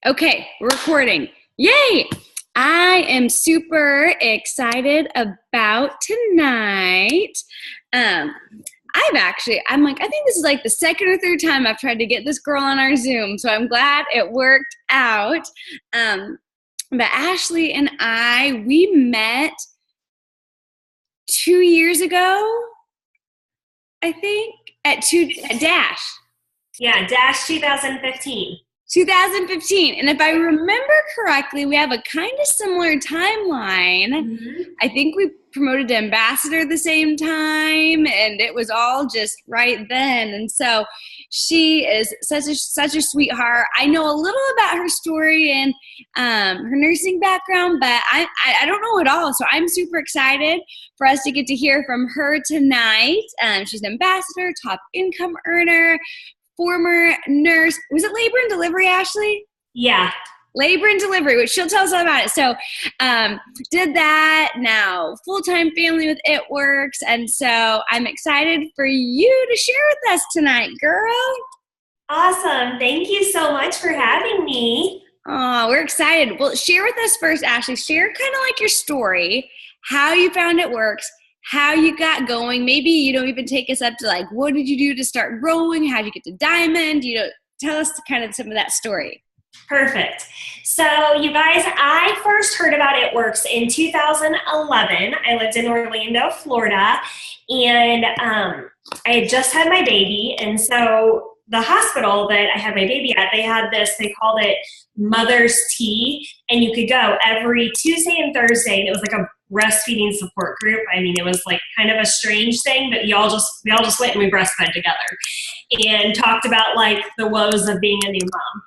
Okay, we're recording. Yay! I am super excited about tonight. I think this is like the second or third time I've tried to get this girl on our Zoom, so I'm glad it worked out. But Ashley and we met 2 years ago, I think, at Dash. Yeah, Dash 2015. 2015. And if I remember correctly, we have a kind of similar timeline. Mm-hmm. I think we promoted to ambassador at the same time, and it was all just right then. And so she is such a sweetheart. I know a little about her story and her nursing background, but I don't know it all. So I'm super excited for us to get to hear from her tonight. She's an ambassador, top income earner, former nurse. Was it labor and delivery, Ashley? Yeah. Labor and delivery, which she'll tell us all about it. So did that, now full-time family with It Works. And so I'm excited for you to share with us tonight, girl. Awesome. Thank you so much for having me. Oh, we're excited. Well, share with us first, Ashley. Share kind of like your story, how you found It Works, how you got going. Maybe, even take us up to like, what did you do to start growing? How did you get to Diamond? Tell us kind of some of that story. Perfect. So you guys, I first heard about It Works in 2011. I lived in Orlando, Florida, and I had just had my baby. And so the hospital that I had my baby at, they called it Mother's Tea, and you could go every Tuesday and Thursday, and it was like a breastfeeding support group. I mean, it was like kind of a strange thing, but we all just went and we breastfed together and talked about like the woes of being a new mom.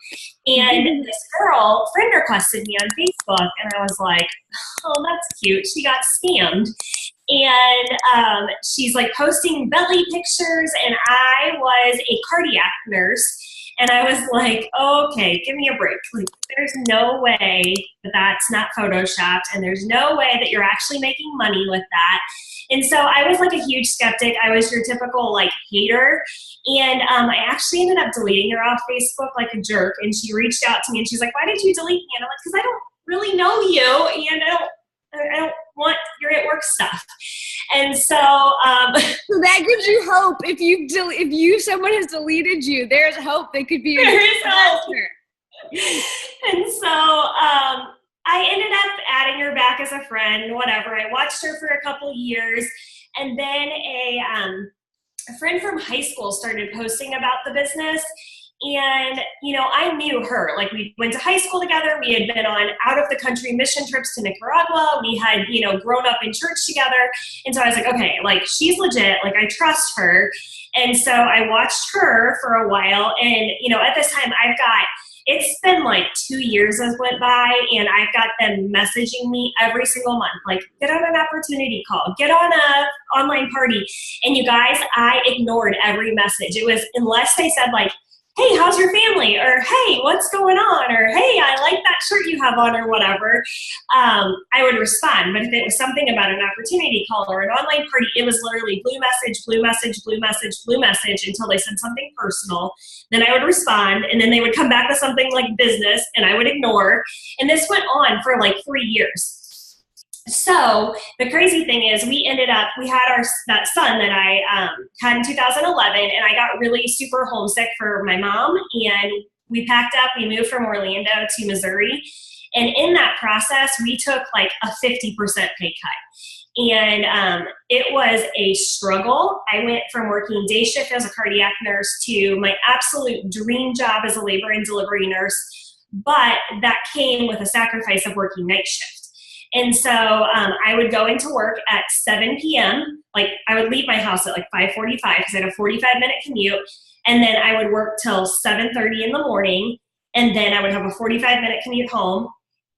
And this girl friend requested me on Facebook, and I was like, oh, that's cute. She got scammed. And she's like posting belly pictures, and I was a cardiac nurse. And I was like, okay, give me a break. Like, there's no way that that's not photoshopped, and there's no way that you're actually making money with that. And so I was like a huge skeptic. I was your typical like hater. And I actually ended up deleting her off Facebook like a jerk. And she reached out to me and she's like, why did you delete me? And I'm like, because I don't really know you, and I don't want your It Works stuff. And so, so that gives you hope. If someone has deleted you, there's hope they could be. There is hope. And so, I ended up adding her back as a friend, whatever. I watched her for a couple years, and then a friend from high school started posting about the business. And, I knew her. Like, we went to high school together. We had been on out of the country mission trips to Nicaragua. We had, grown up in church together. And so I was like, okay, like, she's legit. Like, I trust her. And so I watched her for a while. And, at this time it's been like 2 years has went by, and I've got them messaging me every single month, like, get on an opportunity call, get on a online party. And you guys, I ignored every message. It was, unless they said like, hey, how's your family? Or, hey, what's going on? Or, hey, I like that shirt you have on, or whatever, I would respond. But if it was something about an opportunity call or an online party, it was literally blue message, blue message, blue message, blue message until they said something personal. Then I would respond, and then they would come back with something like business, and I would ignore. And this went on for like 3 years. So the crazy thing is we had that son that I had in 2011, and I got really super homesick for my mom, and we packed up, we moved from Orlando to Missouri. And in that process, we took like a 50% pay cut. And it was a struggle. I went from working day shift as a cardiac nurse to my absolute dream job as a labor and delivery nurse. But that came with a sacrifice of working night shift. And so I would go into work at 7 p.m. Like, I would leave my house at like 5:45 because I had a 45-minute commute. And then I would work till 7:30 in the morning. And then I would have a 45-minute commute home.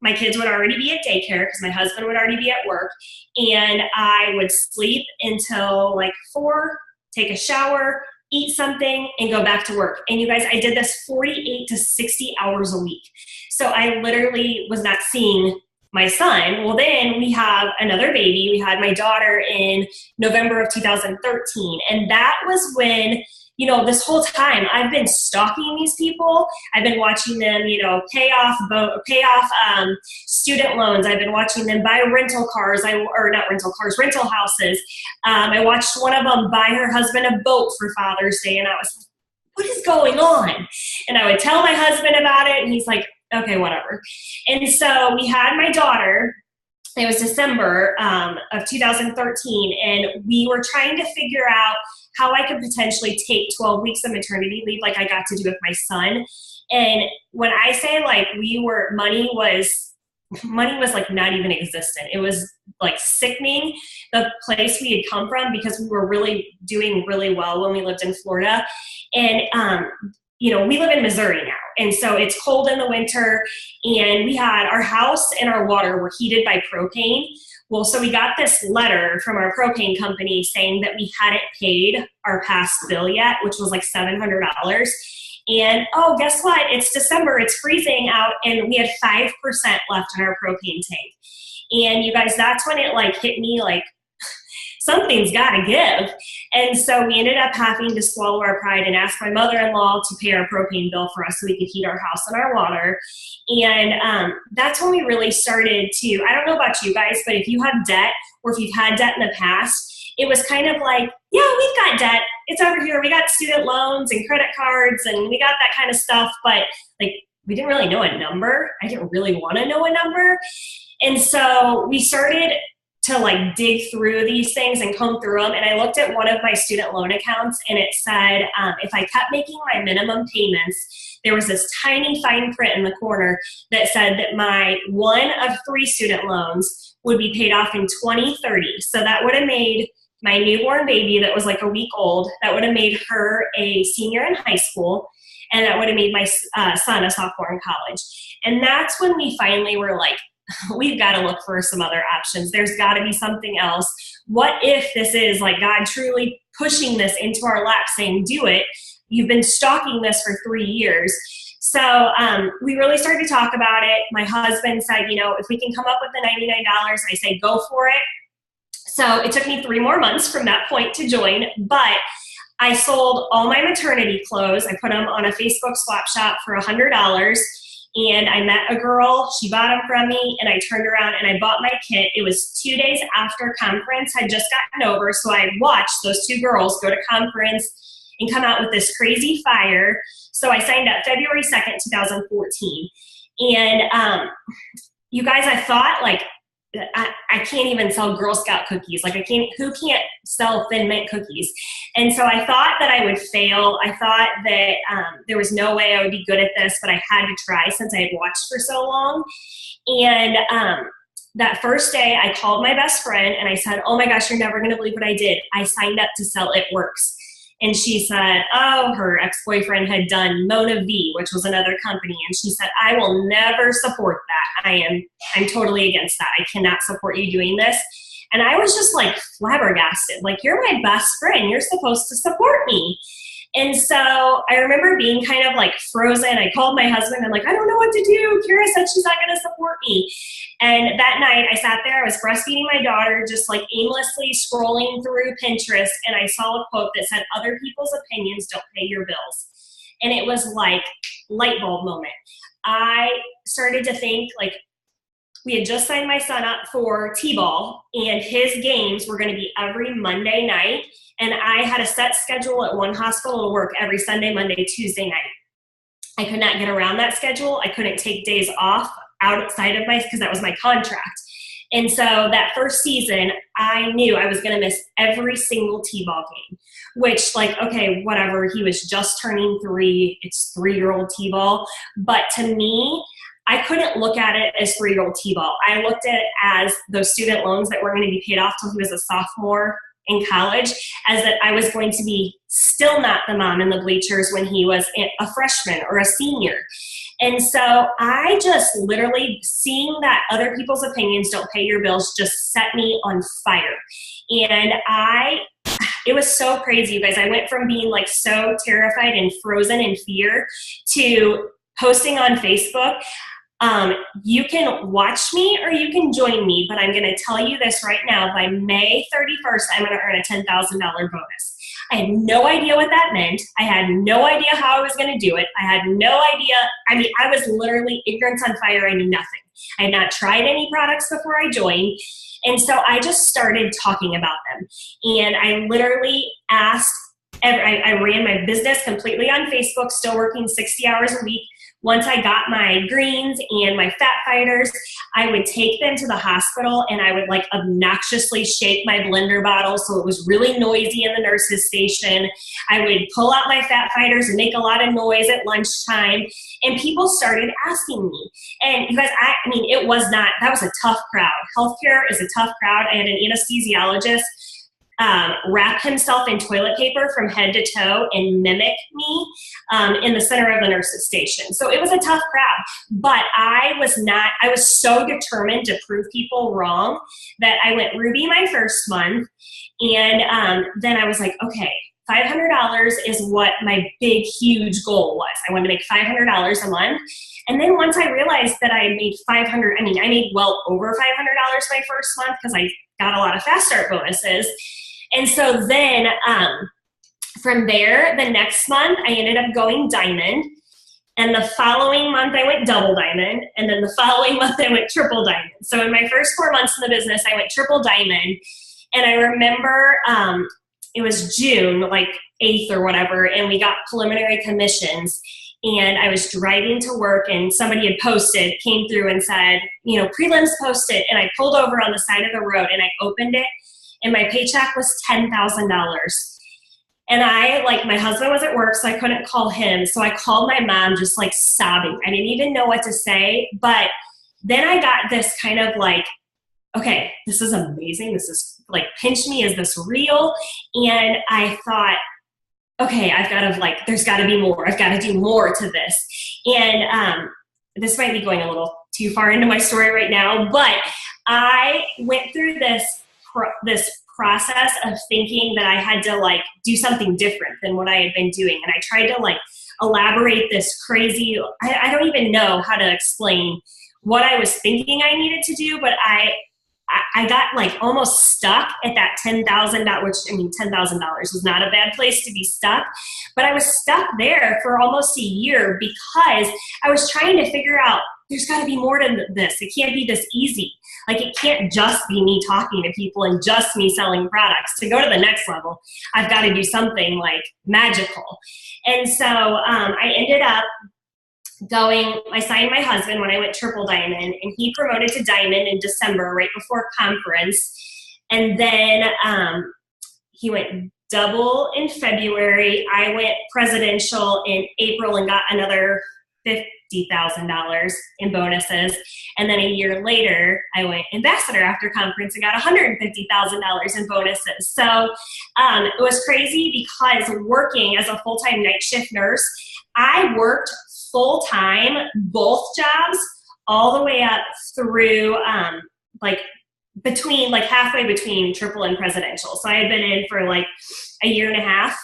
My kids would already be at daycare because my husband would already be at work. And I would sleep until like 4, take a shower, eat something, and go back to work. And you guys, I did this 48 to 60 hours a week. So I literally was not seeing my son. Well, then we have another baby. We had my daughter in November of 2013. And that was when this whole time I've been stalking these people. I've been watching them, pay off student loans. I've been watching them buy rental cars, rental houses. I watched one of them buy her husband a boat for Father's Day, and I was like, what is going on? And I would tell my husband about it, and he's like, okay, whatever. And so we had my daughter. It was December of 2013, and we were trying to figure out how I could potentially take 12 weeks of maternity leave like I got to do with my son. And when I say like money was like not even existent. It was like sickening, the place we had come from, because we were really doing really well when we lived in Florida. And we live in Missouri now. And so it's cold in the winter, and we had our house and our water were heated by propane. Well, so we got this letter from our propane company saying that we hadn't paid our past bill yet, which was like $700. And guess what? It's December, it's freezing out, and we had 5% left in our propane tank. And you guys, that's when it like hit me like, something's got to give. And so we ended up having to swallow our pride and ask my mother-in-law to pay our propane bill for us so we could heat our house and our water. And that's when we really started to, I don't know about you guys, but if you have debt, or if you've had debt in the past, it was kind of like, yeah, we've got debt. It's over here. We got student loans and credit cards, and we got that kind of stuff. But like, we didn't really know a number. I didn't really want to know a number. And so we started to like dig through these things and comb through them. And I looked at one of my student loan accounts, and it said, if I kept making my minimum payments, there was this tiny fine print in the corner that said that my one of 3 student loans would be paid off in 2030. So that would have made my newborn baby that was like a week old, that would have made her a senior in high school, and that would have made my son a sophomore in college. And that's when we finally were like, we've got to look for some other options. There's got to be something else. What if this is like God truly pushing this into our lap saying, do it. You've been stalking this for 3 years. So we really started to talk about it. My husband said, if we can come up with the $99, I say, go for it. So it took me 3 more months from that point to join, but I sold all my maternity clothes. I put them on a Facebook swap shop for $100. And I met a girl, she bought them from me, and I turned around and I bought my kit. It was 2 days after conference had just gotten over, so I watched those 2 girls go to conference and come out with this crazy fire. So I signed up February 2nd, 2014. And you guys, I thought like, I can't even sell Girl Scout cookies. Like who can't sell Thin Mint cookies? And so I thought that I would fail. I thought that there was no way I would be good at this, but I had to try since I had watched for so long. And that first day I called my best friend and I said, oh my gosh, you're never going to believe what I did. I signed up to sell It Works. And she said, her ex-boyfriend had done Mona V, which was another company. And she said, I will never support that. I'm totally against that. I cannot support you doing this. And I was just like flabbergasted. Like, you're my best friend. You're supposed to support me. And so I remember being kind of like frozen. I called my husband. I'm like, I don't know what to do. Kira said she's not going to support me. And that night I sat there, I was breastfeeding my daughter, just like aimlessly scrolling through Pinterest. And I saw a quote that said, other people's opinions don't pay your bills. And it was like light bulb moment. I started to think like, we had just signed my son up for T-ball, and his games were going to be every Monday night. And I had a set schedule at one hospital to work every Sunday, Monday, Tuesday night. I could not get around that schedule. I couldn't take days off outside of because that was my contract. And so that first season, I knew I was going to miss every single T-ball game, which like, okay, whatever. He was just turning 3. It's 3-year-old T-ball. But to me, I couldn't look at it as 3-year-old T-ball. I looked at it as those student loans that were going to be paid off till he was a sophomore in college, as that I was going to be still not the mom in the bleachers when he was a freshman or a senior. And so I just literally, seeing that other people's opinions don't pay your bills just set me on fire. And it was so crazy, you guys. I went from being like so terrified and frozen in fear to posting on Facebook. You can watch me or you can join me, but I'm going to tell you this right now. By May 31st, I'm going to earn a $10,000 bonus. I had no idea what that meant. I had no idea how I was going to do it. I had no idea. I mean, I was literally ignorance on fire. I knew nothing. I had not tried any products before I joined. And so I just started talking about them. And I literally asked, I ran my business completely on Facebook, still working 60 hours a week. Once I got my greens and my fat fighters, I would take them to the hospital and I would like obnoxiously shake my blender bottle so it was really noisy in the nurse's station. I would pull out my fat fighters and make a lot of noise at lunchtime, and people started asking me. And you guys, I mean, it was not, that was a tough crowd. Healthcare is a tough crowd. I had an anesthesiologist wrap himself in toilet paper from head to toe and mimic me in the center of the nurse's station. So it was a tough crowd, but I was so determined to prove people wrong that I went Ruby my first month. And then I was like, okay, $500 is what my big, huge goal was. I wanted to make $500 a month. And then once I realized that I made I made well over $500 my first month because I got a lot of fast start bonuses. And so then from there, the next month, I ended up going diamond. And the following month, I went double diamond. And then the following month, I went triple diamond. So in my first 4 months in the business, I went triple diamond. And I remember it was June, like 8th or whatever, and we got preliminary commissions. And I was driving to work and somebody had came through and said, you know, prelims posted. And I pulled over on the side of the road and I opened it. And my paycheck was $10,000. And my husband was at work, so I couldn't call him. So I called my mom just like sobbing. I didn't even know what to say. But then I got this kind of like, okay, this is amazing. This is like, pinch me, is this real? And I thought, okay, there's got to be more. I've got to do more to this. And this might be going a little too far into my story right now, but I went through this process of thinking that I had to like do something different than what I had been doing. And I tried to like elaborate this crazy, I don't even know how to explain what I was thinking I needed to do, but I got like almost stuck at that $10,000, which I mean, $10,000 was not a bad place to be stuck, but I was stuck there for almost a year because I was trying to figure out there's got to be more to this. It can't be this easy. Like it can't just be me talking to people and just me selling products. To go to the next level, I've got to do something like magical. And so I ended up I signed my husband when I went triple diamond, and he promoted to diamond in December, right before conference. And then he went double in February. I went presidential in April and got another $50,000 in bonuses. And then a year later, I went ambassador after conference and got $150,000 in bonuses. So it was crazy because working as a full-time night shift nurse, I worked full-time, both jobs, all the way up through halfway between triple and presidential. So I had been in for like a year and a half.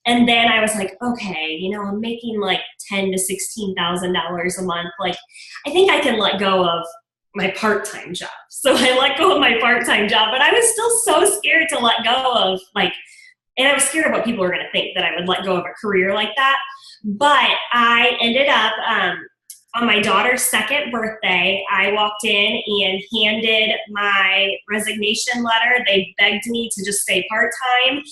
And then I was like, okay, you know, I'm making like $10,000 to $16,000 a month. Like, I think I can let go of my part-time job. So I let go of my part-time job, but I was still so scared to let go of and I was scared of what people were going to think, that I would let go of a career like that. But I ended up, on my daughter's second birthday, I walked in and handed my resignation letter. They begged me to just stay part-time.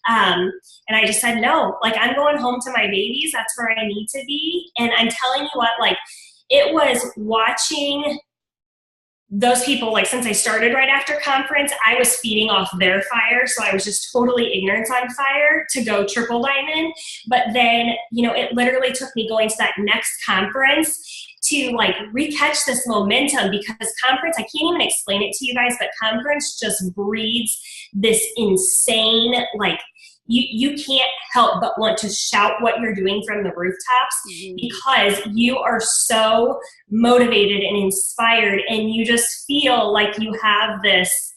And I just said, no, like I'm going home to my babies. That's where I need to be. And I'm telling you what, like it was watching those people, like since I started right after conference, I was feeding off their fire. So I was just totally ignorance on fire to go triple diamond. But then, you know, it literally took me going to that next conference to like recatch this momentum, because conference, I can't even explain it to you guys, but conference just breeds this insane, like you can't help but want to shout what you're doing from the rooftops, because you are so motivated and inspired, and you just feel like you have this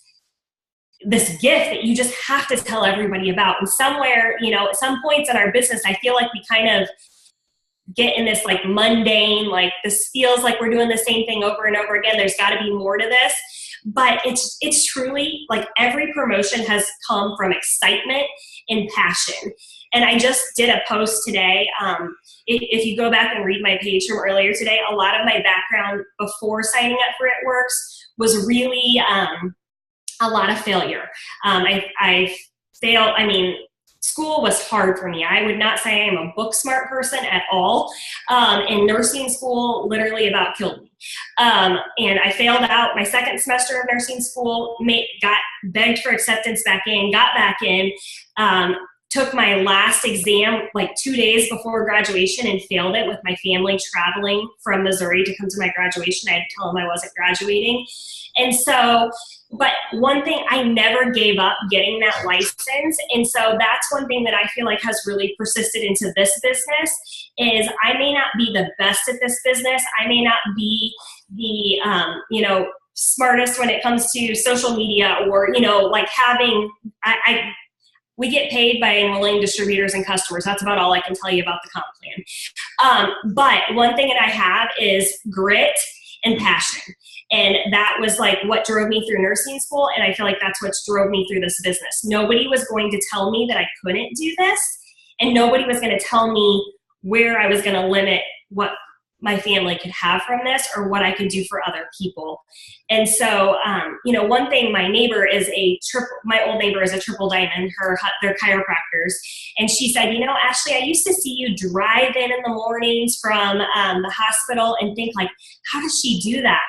gift that you just have to tell everybody about. And somewhere, you know, at some points in our business, I feel like we kind of get in this like mundane, like this feels like we're doing the same thing over and over again. There's got to be more to this. But it's truly like every promotion has come from excitement and passion. And I just did a post today. If you go back and read my page from earlier today, a lot of my background before signing up for It Works was really a lot of failure. I failed. I mean, school was hard for me. I would not say I'm a book smart person at all. And nursing school literally about killed me. And I failed out my second semester of nursing school, got begged for acceptance back in, got back in, took my last exam like 2 days before graduation and failed it with my family traveling from Missouri to come to my graduation. I had to tell them I wasn't graduating. And so, but one thing, I never gave up getting that license. And so that's one thing that I feel like has really persisted into this business is I may not be the best at this business. I may not be the, smartest when it comes to social media or, like having, we get paid by enrolling distributors and customers. That's about all I can tell you about the comp plan. But one thing that I have is grit and passion. And that was like what drove me through nursing school. And I feel like that's what drove me through this business. Nobody was going to tell me that I couldn't do this. And nobody was going to tell me where I was going to limit what my family could have from this or what I could do for other people. And so, one thing, my neighbor is my old neighbor is a triple diamond, they're chiropractors. And she said, Ashley, I used to see you drive in the mornings from the hospital and think like, how does she do that?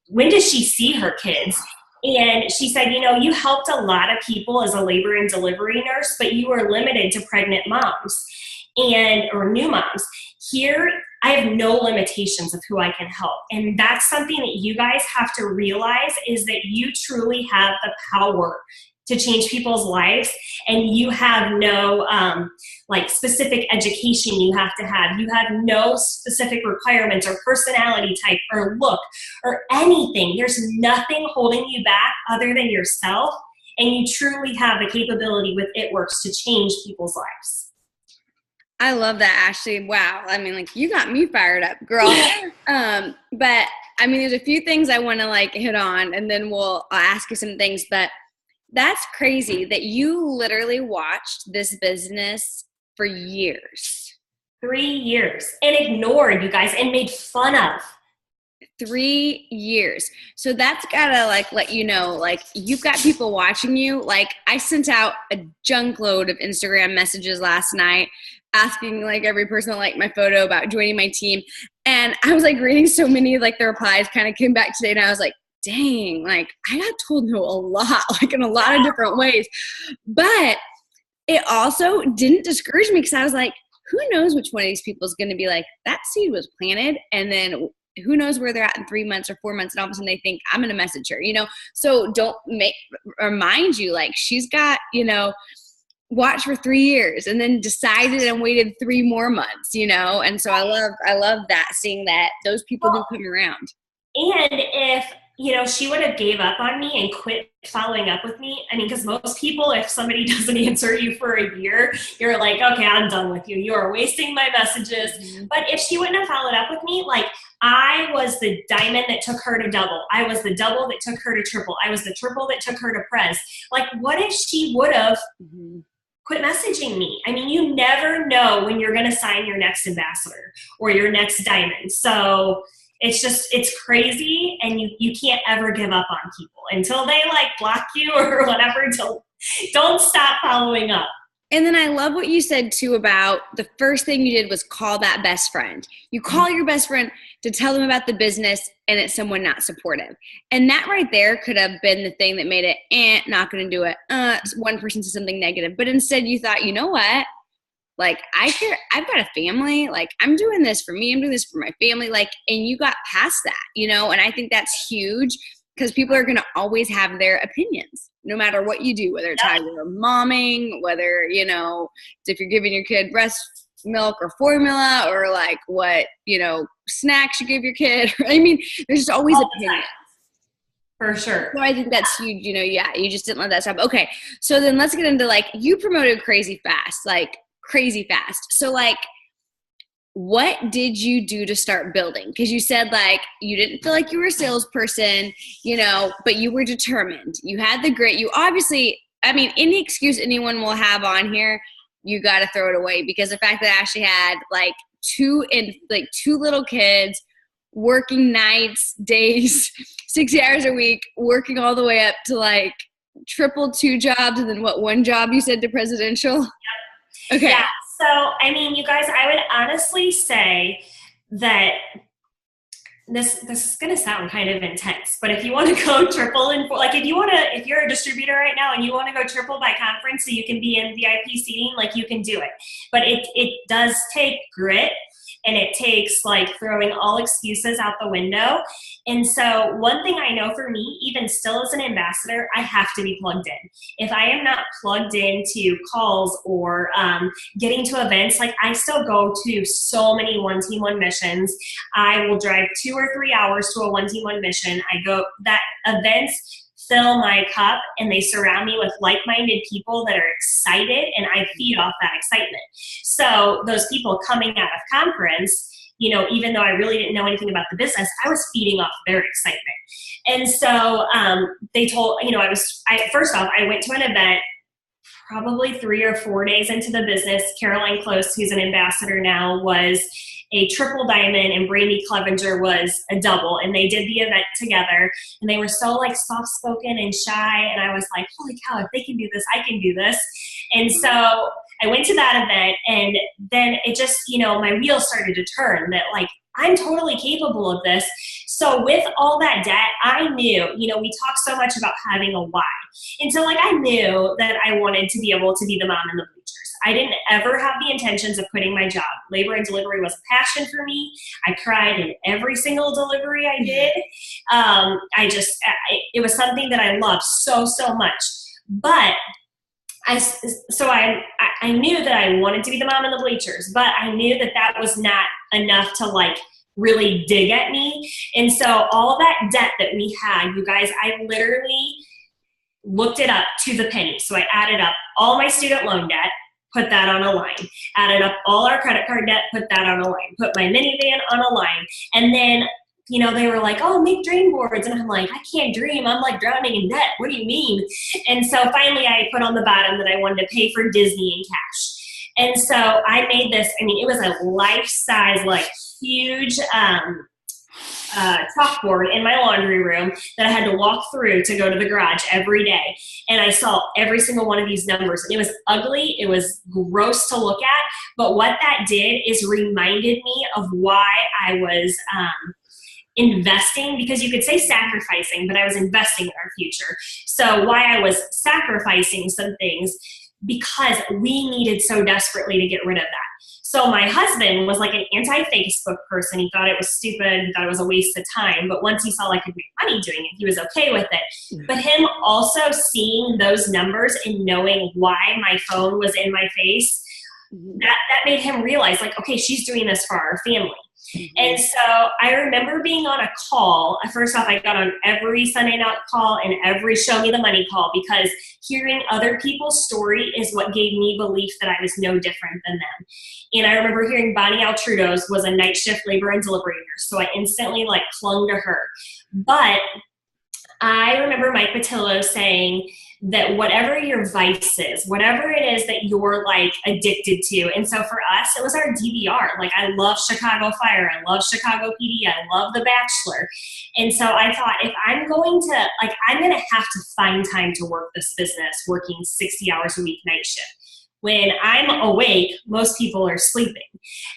When does she see her kids? And she said, you helped a lot of people as a labor and delivery nurse, but you were limited to pregnant moms or new moms. Here, I have no limitations of who I can help. And that's something that you guys have to realize is that you truly have the power to change people's lives. And you have no specific education you have to have. You have no specific requirements or personality type or look or anything. There's nothing holding you back other than yourself. And you truly have the capability with It Works to change people's lives. I love that, Ashley. Wow. I mean, you got me fired up, girl. But I mean, there's a few things I want to hit on, and then I'll ask you some things, but that's crazy that you literally watched this business for years. 3 years and ignored, you guys, and made fun of. 3 years. So that's gotta let you know, you've got people watching you. I sent out a junk load of Instagram messages last night asking every person that liked my photo about joining my team. And I was reading so many the replies kind of came back today, and I was like, dang, I got told no a lot, in a lot of different ways. But it also didn't discourage me because I was like, who knows which one of these people is going to be that seed was planted, and then who knows where they're at in 3 months or 4 months, and all of a sudden they think I'm going to message her, So don't remind you, she's got, watched for 3 years and then decided and waited 3 more months, And so I love that, seeing that those people do come around. And if, she would have gave up on me and quit following up with me. I mean, because most people, if somebody doesn't answer you for a year, you're like, okay, I'm done with you. You are wasting my messages. Mm-hmm. But if she wouldn't have followed up with me, I was the diamond that took her to double. I was the double that took her to triple. I was the triple that took her to prez. What if she would have quit messaging me? I mean, you never know when you're going to sign your next ambassador or your next diamond. So it's crazy, and you can't ever give up on people until they block you or whatever. Don't stop following up. And then I love what you said too about the first thing you did was call that best friend. You call your best friend to tell them about the business, and it's someone not supportive. And that right there could have been the thing that made it, not going to do it. One person said something negative, but instead you thought, you know what? I care. I've got a family. I'm doing this for me. I'm doing this for my family. And you got past that, and I think that's huge because people are going to always have their opinions no matter what you do, whether it's how you're momming, whether, if you're giving your kid breast milk or formula or what, snacks you give your kid. I mean, there's just always opinions. For sure. So I think that's huge, you just didn't let that stop. Okay. So then let's get into you promoted crazy fast. So what did you do to start building? Because you said like you didn't feel like you were a salesperson, but you were determined. You had the grit. You obviously, I mean, any excuse anyone will have on here, you got to throw it away, because the fact that Ashley had like two little kids, working nights, days, 60 hours a week, working all the way up to like triple two jobs, and then one job you said to presidential? Okay. Yeah. So, I mean, you guys, I would honestly say that this is going to sound kind of intense, but if you want to go triple and like, if you're a distributor right now and you want to go triple by conference so you can be in VIP seating, like you can do it. But it does take grit, and it takes like throwing all excuses out the window. And so one thing I know for me, even still as an ambassador, I have to be plugged in. If I am not plugged into calls or getting to events, like I still go to so many One Team One missions. I will drive 2 or 3 hours to a One Team One mission. That events fill my cup, and they surround me with like-minded people that are excited, and I feed off that excitement. So those people coming out of conference, even though I really didn't know anything about the business, I was feeding off their excitement. And so they told, first off, I went to an event probably 3 or 4 days into the business. Caroline Close, who's an ambassador now, was a triple diamond, and Brandy Clevenger was a double, and they did the event together, and they were so like soft-spoken and shy, and I was like, holy cow, if they can do this, I can do this. And so I went to that event, and then it just, my wheels started to turn that like, I'm totally capable of this. So with all that debt, I knew, we talk so much about having a why. And so like, I knew that I wanted to be able to be the mom in the bleachers. I didn't ever have the intentions of quitting my job. Labor and delivery was a passion for me. I cried in every single delivery I did. It was something that I loved so, so much. But I knew that I wanted to be the mom in the bleachers, but I knew that that was not enough to like really dig at me. And so all that debt that we had, you guys, I literally looked it up to the penny. So I added up all my student loan debt, put that on a line, added up all our credit card debt, put that on a line, put my minivan on a line. And then, they were like, oh, make dream boards. And I'm like, I can't dream. I'm like drowning in debt. What do you mean? And so finally I put on the bottom that I wanted to pay for Disney in cash. And so I made this, it was a life-size, like huge chalkboard in my laundry room that I had to walk through to go to the garage every day. And I saw every single one of these numbers. And it was ugly. It was gross to look at. But what that did is reminded me of why I was investing, because you could say sacrificing, but I was investing in our future. So why I was sacrificing some things, because we needed so desperately to get rid of that. So my husband was like an anti-Facebook person. He thought it was stupid. He thought it was a waste of time. But once he saw I could make money doing it, he was okay with it. But him also seeing those numbers and knowing why my phone was in my face, that made him realize like, okay, she's doing this for our family. And so I remember being on a call. First off, I got on every Sunday night call and every Show Me the Money call, because hearing other people's story is what gave me belief that I was no different than them. And I remember hearing Bonnie Altrudo's was a night shift labor and delivery nurse, so I instantly like clung to her. But I remember Mike Patillo saying that whatever your vice is, whatever it is that you're like addicted to. And so for us, it was our DVR. Like I love Chicago Fire. I love Chicago PD. I love The Bachelor. And so I thought, if I'm going to, like, I'm going to have to find time to work this business, working 60 hours a week night shift. When I'm awake, most people are sleeping.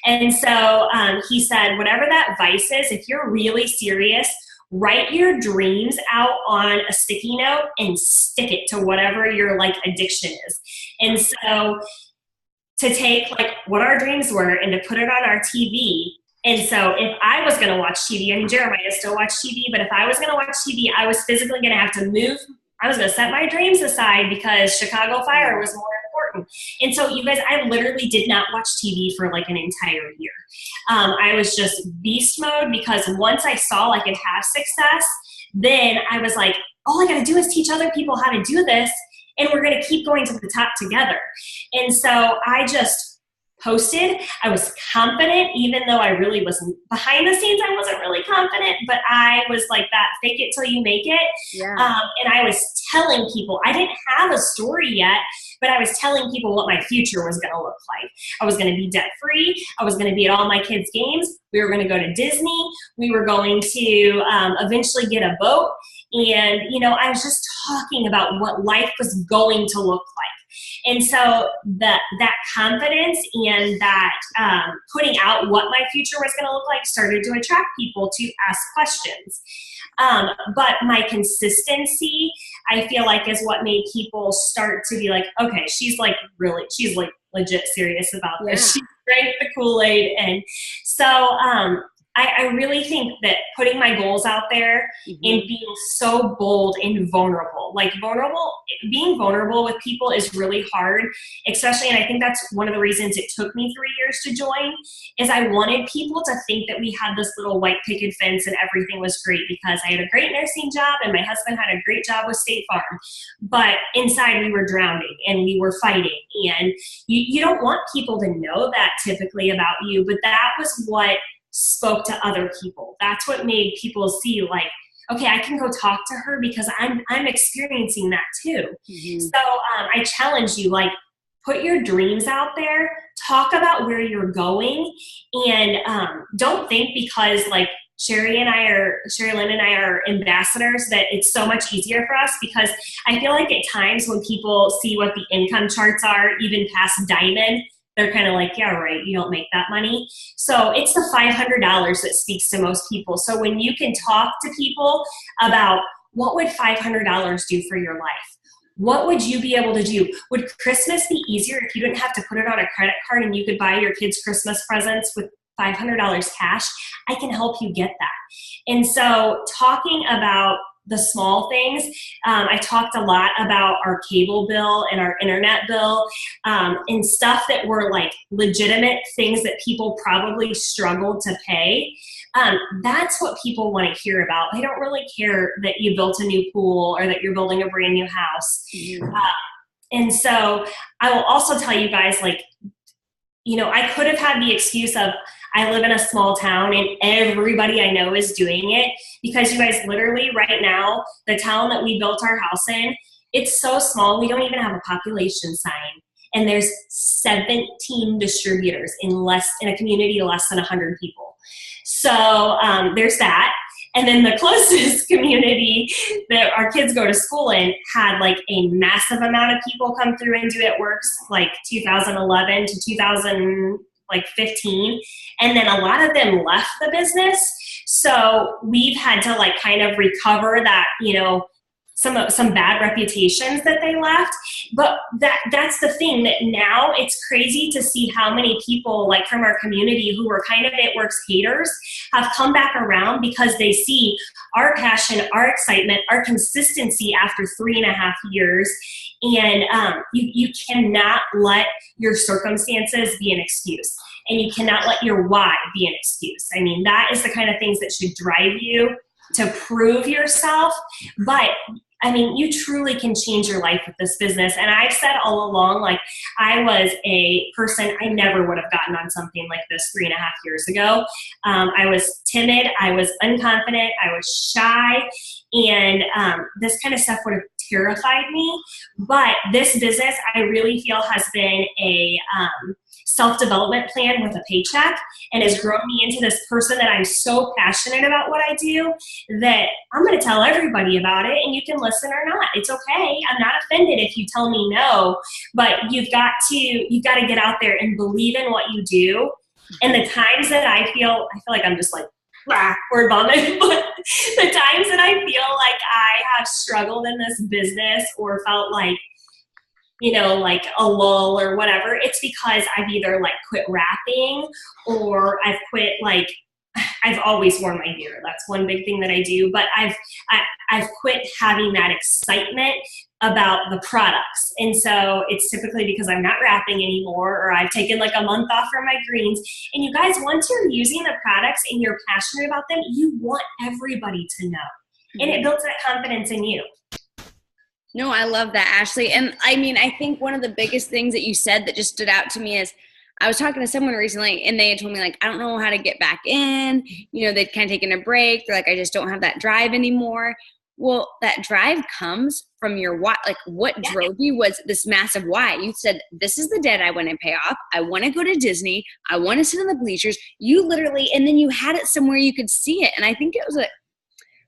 And so he said, whatever that vice is, if you're really serious, write your dreams out on a sticky note and stick it to whatever your like addiction is. And so to take like what our dreams were and to put it on our TV. And so if I was going to watch TV, Jeremiah still watched TV, but if I was going to watch TV, I was physically going to have to move. I was going to set my dreams aside because Chicago Fire was more important. And so you guys, I literally did not watch TV for like an entire year. I was just beast mode, because once I saw I could have success, then I was like, all I got to do is teach other people how to do this, and we're going to keep going to the top together. And so I just posted. I was confident, even though I really wasn't. Behind the scenes, I wasn't really confident, but I was like that fake it till you make it. Yeah. And I was telling people, I didn't have a story yet, but I was telling people what my future was going to look like. I was going to be debt free. I was going to be at all my kids' games. We were going to go to Disney. We were going to eventually get a boat. And, I was just talking about what life was going to look like. And so that confidence and that putting out what my future was going to look like started to attract people to ask questions. But my consistency, I feel like, is what made people start to be like, okay, she's like legit serious about this. Yeah. She drank the Kool-Aid. And so I really think that putting my goals out there and being so bold and vulnerable, being vulnerable with people is really hard, especially, and I think that's one of the reasons it took me 3 years to join, is I wanted people to think that we had this little white picket fence and everything was great, because I had a great nursing job and my husband had a great job with State Farm, but inside we were drowning and we were fighting. And you don't want people to know that typically about you, but that was what spoke to other people. That's what made people see, like, okay, I can go talk to her because I'm experiencing that too. So I challenge you, like, put your dreams out there, talk about where you're going, and don't think because like Sherry Lynn and I are ambassadors that it's so much easier for us, because I feel like at times when people see what the income charts are, even past diamond, they're kind of like, yeah, right, you don't make that money. So it's the $500 that speaks to most people. So when you can talk to people about what would $500 do for your life? What would you be able to do? Would Christmas be easier if you didn't have to put it on a credit card and you could buy your kids Christmas presents with $500 cash? I can help you get that. And so talking about the small things. I talked a lot about our cable bill and our internet bill, and stuff that were like legitimate things that people probably struggled to pay. That's what people want to hear about. They don't really care that you built a new pool or that you're building a brand new house. And so I will also tell you guys, like, I could have had the excuse of, I live in a small town and everybody I know is doing it, because you guys, literally right now, the town that we built our house in, it's so small, we don't even have a population sign. And there's 17 distributors in a community less than 100 people. So there's that. And then the closest community that our kids go to school in had like a massive amount of people come through and do It Works, like 2011 to 2015. And then a lot of them left the business. So we've had to like kind of recover that, some bad reputations that they left. But that's the thing, that now it's crazy to see how many people like from our community who were kind of It Works haters have come back around, because they see our passion, our excitement, our consistency after 3.5 years. And you cannot let your circumstances be an excuse. And you cannot let your why be an excuse. I mean, that is the kind of things that should drive you to prove yourself. But I mean, you truly can change your life with this business. And I've said all along, like, I was a person, I never would have gotten on something like this 3.5 years ago. I was timid. I was unconfident. I was shy. And this kind of stuff would have terrified me. But this business, I really feel, has been a self-development plan with a paycheck, and has grown me into this person that I'm so passionate about what I do that I'm going to tell everybody about it, and you can listen or not. It's okay. I'm not offended if you tell me no, but you've got to get out there and believe in what you do. And the times that I feel like I'm just like, word vomit, but the times that I feel like I have struggled in this business or felt like, like a lull or whatever, it's because I've either like quit rapping, or I've quit, like, I've always worn my hair. That's one big thing that I do, but I've quit having that excitement about the products. And so it's typically because I'm not rapping anymore, or I've taken like a month off from my greens. And you guys, once you're using the products and you're passionate about them, you want everybody to know. And it builds that confidence in you. No, I love that, Ashley. And I mean, I think one of the biggest things that you said that just stood out to me is, I was talking to someone recently and they had told me like, I don't know how to get back in. You know, they'd kind of taken a break. They're like, I just don't have that drive anymore. Well, that drive comes from your why. Like what drove you was this massive why. You said, this is the debt I want to pay off. I want to go to Disney. I want to sit in the bleachers. You literally, and then you had it somewhere you could see it. And I think it was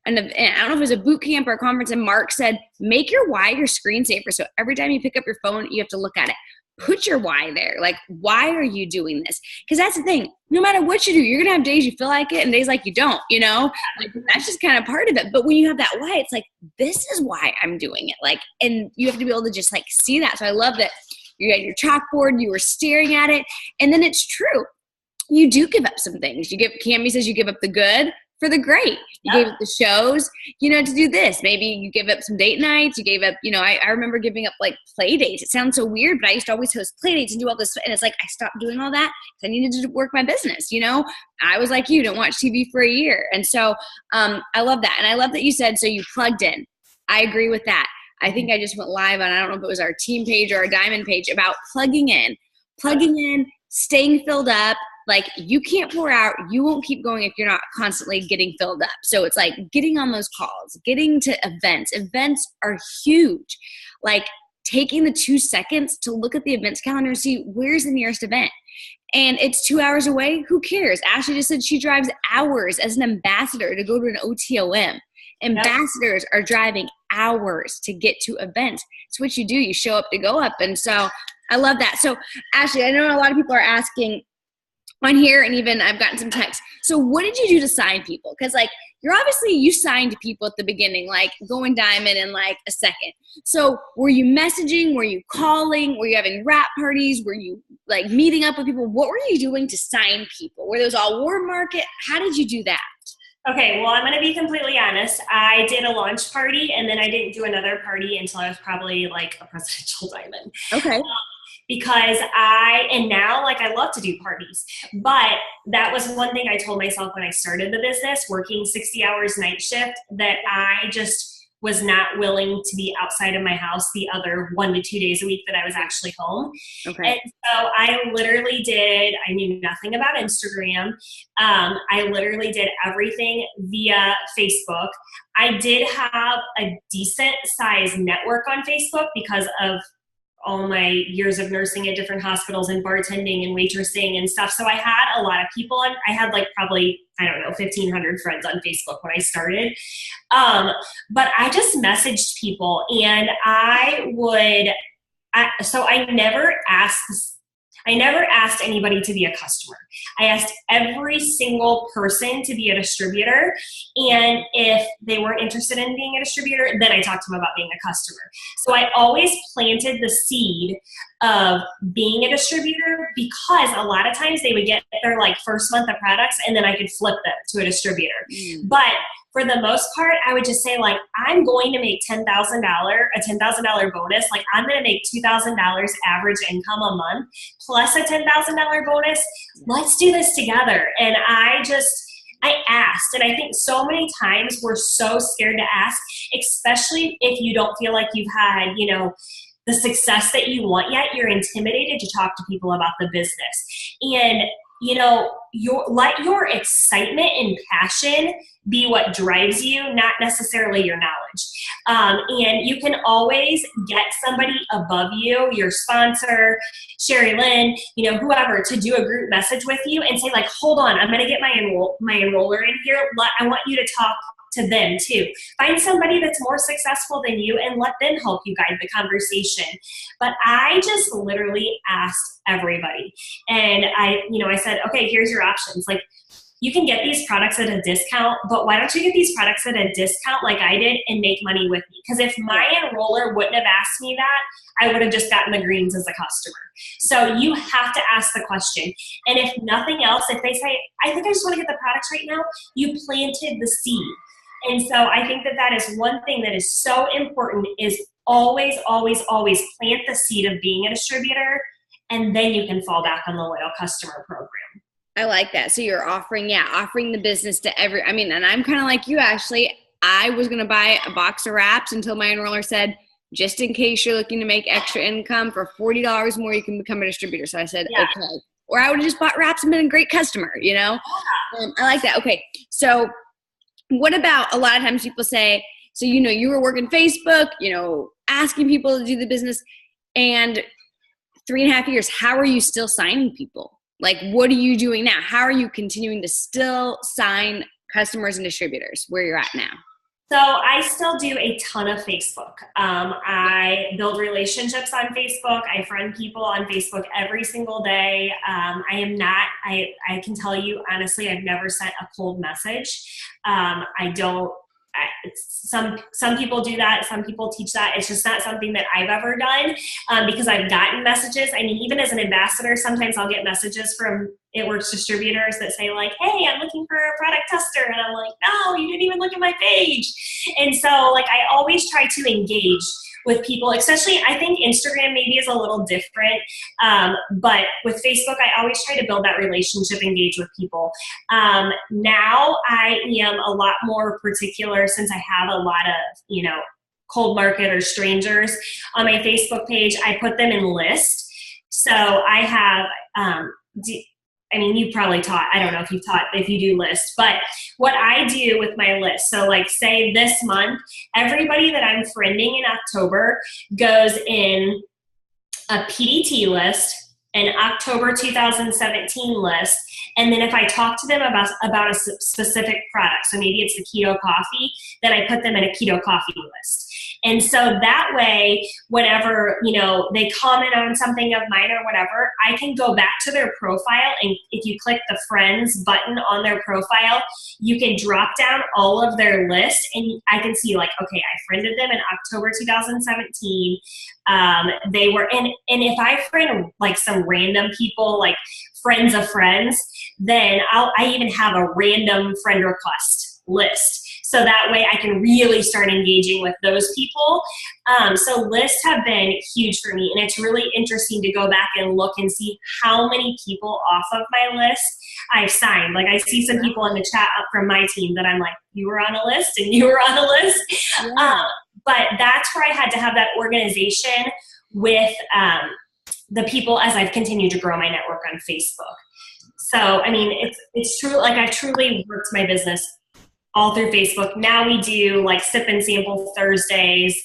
and I don't know if it was a boot camp or a conference, and Mark said, make your why your screensaver. So every time you pick up your phone, you have to look at it. Put your why there. Like, why are you doing this? Because that's the thing. No matter what you do, you're going to have days you feel like it and days like you don't, you know? Like, that's just kind of part of it. But when you have that why, it's like, this is why I'm doing it. Like, and you have to be able to just like see that. So I love that you had your chalkboard, you were staring at it. And then it's true. You do give up some things. Cammie says you give up the good for the great. You gave up the shows, you know, to do this. Maybe you give up some date nights. You gave up, you know, I remember giving up like play dates. It sounds so weird, but I used to always host play dates and do all this. And it's like, I stopped doing all that because I needed to work my business. You know, I was like, you don't watch TV for a year. And so I love that. And I love that you said, so you plugged in. I agree with that. I think I just went live on, I don't know if it was our team page or our diamond page, about plugging in, staying filled up. Like you can't pour out, you won't keep going if you're not constantly getting filled up. So it's like getting on those calls, getting to events. Events are huge. Like taking the 2 seconds to look at the events calendar and see where's the nearest event. And it's 2 hours away. Who cares? Ashley just said she drives hours as an ambassador to go to an OTOM. Ambassadors are driving hours to get to events. It's what you do. You show up to go up. And so I love that. So Ashley, I know a lot of people are asking on here, and even I've gotten some texts. So what did you do to sign people? Because like you signed people at the beginning, like going diamond in like a second. So were you messaging? Were you calling? Were you having wrap parties? Were you like meeting up with people? What were you doing to sign people? Were those all warm market? How did you do that? Okay, well, I'm going to be completely honest. I did a launch party, and then I didn't do another party until I was probably like a presidential diamond. Okay. Because now I love to do parties, but that was one thing I told myself when I started the business, working 60 hours night shift, that I just was not willing to be outside of my house the other 1 to 2 days a week that I was actually home. Okay. And so I knew nothing about Instagram. I literally did everything via Facebook. I did have a decent sized network on Facebook because of all my years of nursing at different hospitals and bartending and waitressing and stuff. So I had a lot of people on. I had like probably, 1,500 friends on Facebook when I started. But I just messaged people, and so I never asked anybody to be a customer. I asked every single person to be a distributor. And if they weren't interested in being a distributor, then I talked to them about being a customer. So I always planted the seed of being a distributor, because a lot of times they would get their like first month of products and then I could flip them to a distributor. But for the most part, I would just say like, I'm going to make a $10,000 bonus. Like I'm going to make $2,000 average income a month plus a $10,000 bonus. Let's do this together. And I asked, and I think so many times we're so scared to ask, especially if you don't feel like you've had, the success that you want yet. You're intimidated to talk to people about the business. And let your excitement and passion be what drives you, not necessarily your knowledge. And you can always get somebody above you, your sponsor, Sherry Lynn, whoever, to do a group message with you and say like, hold on, I'm going to get my enroller in here. I want you to talk to them too. Find somebody that's more successful than you and let them help you guide the conversation. But I just literally asked everybody. And I said, okay, here's your options. Like, you can get these products at a discount, but why don't you get these products at a discount like I did and make money with me? Because if my enroller wouldn't have asked me that, I would have just gotten the greens as a customer. So you have to ask the question. And if nothing else, if they say, I think I just want to get the products right now, you planted the seed. And so I think that is one thing that is so important, is always, always, always plant the seed of being a distributor, and then you can fall back on the loyal customer program. I like that. So you're offering the business to and I'm kind of like you, Ashley. I was going to buy a box of wraps until my enroller said, just in case you're looking to make extra income, for $40 more, you can become a distributor. So I said, okay. or I would have just bought wraps and been a great customer, you know? I like that. Okay. So what about a lot of times people say, so, you know, you were working Facebook, you know, asking people to do the business, and 3.5 years, how are you still signing people? Like, what are you doing now? How are you continuing to still sign customers and distributors where you're at now? So I still do a ton of Facebook. I build relationships on Facebook. I friend people on Facebook every single day. I can tell you honestly, I've never sent a cold message. Some people do that. Some people teach that. It's just not something that I've ever done, because I've gotten messages. I mean, even as an ambassador, sometimes I'll get messages from It Works distributors that say like, hey, I'm looking for a product tester. And I'm like, no, you didn't even look at my page. And so like, I always try to engage with people, especially I think Instagram maybe is a little different. But with Facebook, I always try to build that relationship, engage with people. Now I am a lot more particular since I have a lot of, you know, cold market or strangers on my Facebook page. I put them in list. So I have, I mean, you probably taught, I don't know if you've taught, if you do lists, but what I do with my list, so like say this month, everybody that I'm friending in October goes in a PDT list, an October 2017 list, and then if I talk to them about a specific product, so maybe it's the keto coffee, then I put them in a keto coffee list. And so that way, whenever, you know, they comment on something of mine or whatever, I can go back to their profile, and if you click the friends button on their profile, you can drop down all of their list, and I can see like, okay, I friended them in October 2017. They were in, and if I friend like some random people, like friends of friends, then I even have a random friend request list. So that way I can really start engaging with those people. So lists have been huge for me, and it's really interesting to go back and look and see how many people off of my list I've signed. Like I see some people in the chat up from my team that I'm like, you were on a list and you were on a list. Yeah. But that's where I had to have that organization with the people as I've continued to grow my network on Facebook. So, I mean, it's true. Like I've truly worked my business all through Facebook. Now we do like sip and sample Thursdays,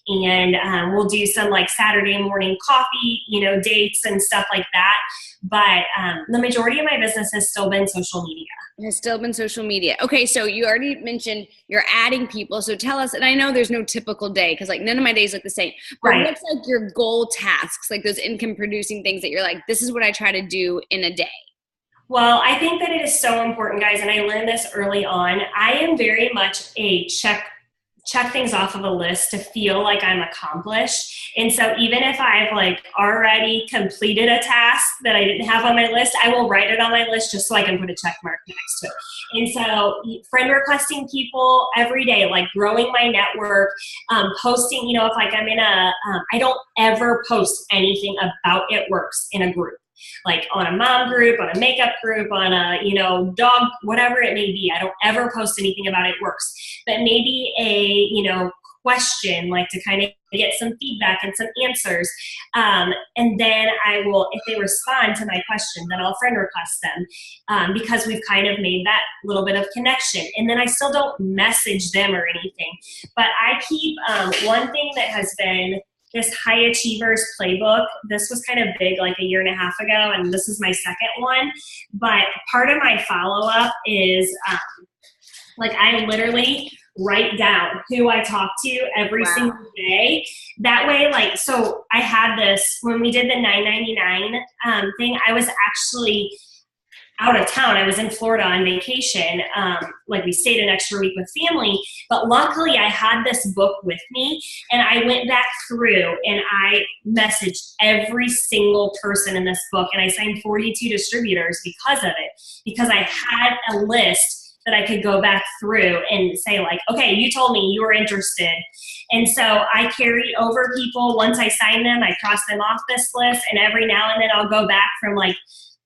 and we'll do some like Saturday morning coffee, you know, dates and stuff like that. But the majority of my business has still been social media. It has still been social media. Okay, so you already mentioned you're adding people. So tell us, and I know there's no typical day because like none of my days look the same. But right. What's like your goal tasks, like those income producing things that you're like, this is what I try to do in a day? Well, I think that it is so important, guys, and I learned this early on. I am very much a check things off of a list to feel like I'm accomplished. And so even if I've like already completed a task that I didn't have on my list, I will write it on my list just so I can put a check mark next to it. And so friend requesting people every day, like growing my network, posting, you know, if like I'm in I don't ever post anything about It Works in a group. Like on a mom group, on a makeup group, on a, you know, dog, whatever it may be. I don't ever post anything about It Works, but maybe a, you know, question, like to kind of get some feedback and some answers. And then I will, if they respond to my question, then I'll friend request them, because we've kind of made that little bit of connection. And then I still don't message them or anything, but I keep, one thing that has been this High Achievers Playbook. This was kind of big like a year and a half ago, and this is my second one. But part of my follow-up is like I literally write down who I talk to every single day. That way, like, so I had this, when we did the $9.99 thing, I was actually out of town. I was in Florida on vacation. Like we stayed an extra week with family, but luckily I had this book with me, and I went back through and I messaged every single person in this book, and I signed 42 distributors because of it, because I had a list that I could go back through and say like, okay, you told me you were interested. And so I carry over people. Once I sign them, I cross them off this list, and every now and then I'll go back from like